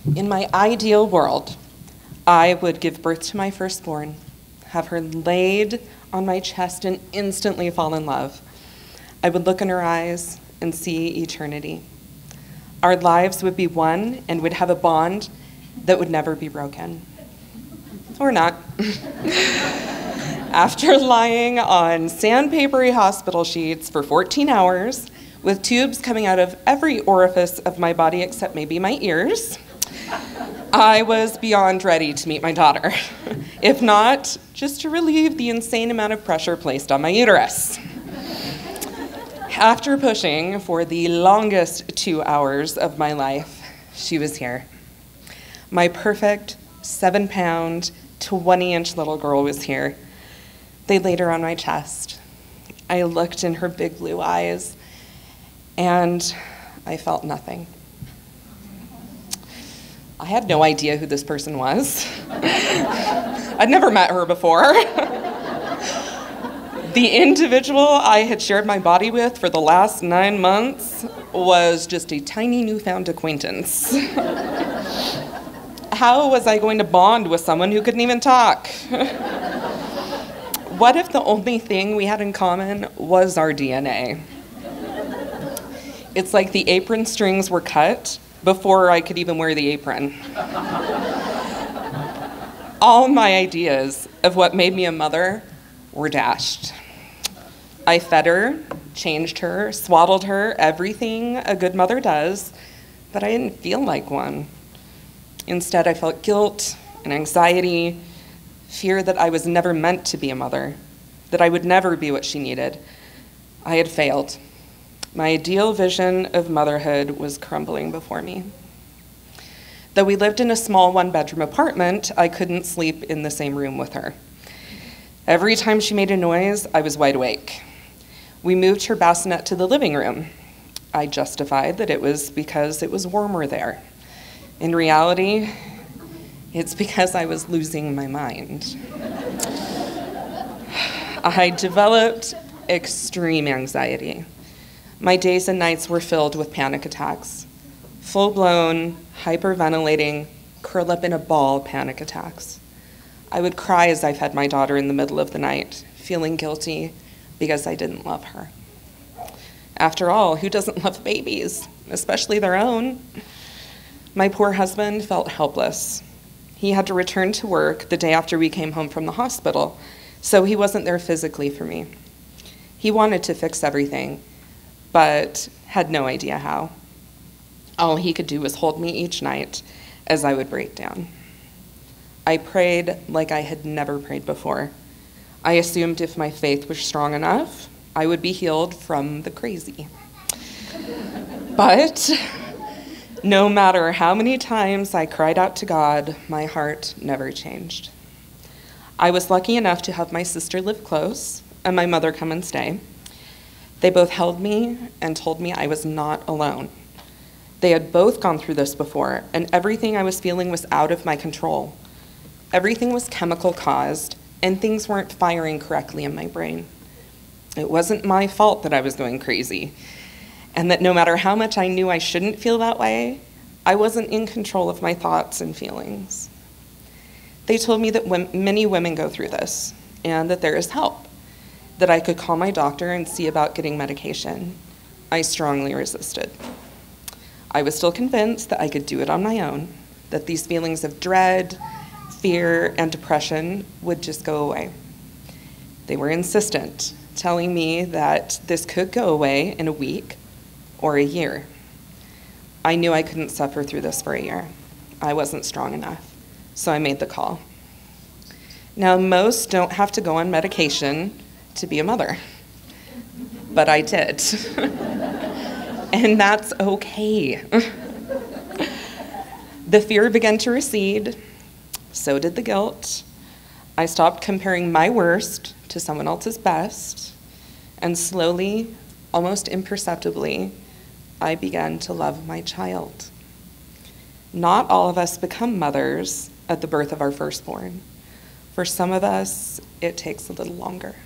In my ideal world, I would give birth to my firstborn, have her laid on my chest, and instantly fall in love. I would look in her eyes and see eternity. Our lives would be one and would have a bond that would never be broken. Or not. After lying on sandpapery hospital sheets for 14 hours, with tubes coming out of every orifice of my body except maybe my ears, I was beyond ready to meet my daughter. If not, just to relieve the insane amount of pressure placed on my uterus. After pushing for the longest 2 hours of my life, she was here. My perfect 7-pound, 20-inch little girl was here. They laid her on my chest. I looked in her big blue eyes, and I felt nothing. I had no idea who this person was. I'd never met her before. The individual I had shared my body with for the last 9 months was just a tiny newfound acquaintance. How was I going to bond with someone who couldn't even talk? What if the only thing we had in common was our DNA? It's like the apron strings were cut before I could even wear the apron. All my ideas of what made me a mother were dashed. I fed her, changed her, swaddled her, everything a good mother does, but I didn't feel like one. Instead, I felt guilt and anxiety, fear that I was never meant to be a mother, that I would never be what she needed. I had failed. My ideal vision of motherhood was crumbling before me. Though we lived in a small one-bedroom apartment, I couldn't sleep in the same room with her. Every time she made a noise, I was wide awake. We moved her bassinet to the living room. I justified that it was because it was warmer there. In reality, it's because I was losing my mind. I developed extreme anxiety. My days and nights were filled with panic attacks, full-blown, hyperventilating, curl up in a ball panic attacks. I would cry as I fed my daughter in the middle of the night, feeling guilty because I didn't love her. After all, who doesn't love babies, especially their own? My poor husband felt helpless. He had to return to work the day after we came home from the hospital, so he wasn't there physically for me. He wanted to fix everything, but had no idea how. All he could do was hold me each night as I would break down. I prayed like I had never prayed before. I assumed if my faith was strong enough, I would be healed from the crazy. But no matter how many times I cried out to God, my heart never changed. I was lucky enough to have my sister live close and my mother come and stay. They both held me and told me I was not alone. They had both gone through this before, and everything I was feeling was out of my control. Everything was chemical caused, and things weren't firing correctly in my brain. It wasn't my fault that I was going crazy, and that no matter how much I knew I shouldn't feel that way, I wasn't in control of my thoughts and feelings. They told me that many women go through this, and that there is help, that I could call my doctor and see about getting medication. I strongly resisted. I was still convinced that I could do it on my own, that these feelings of dread, fear, and depression would just go away. They were insistent, telling me that this could go away in a week or a year. I knew I couldn't suffer through this for a year. I wasn't strong enough, so I made the call. Now, most don't have to go on medication to be a mother, but I did. And that's okay. The fear began to recede, so did the guilt. I stopped comparing my worst to someone else's best, and slowly, almost imperceptibly, I began to love my child. Not all of us become mothers at the birth of our firstborn. For some of us, it takes a little longer.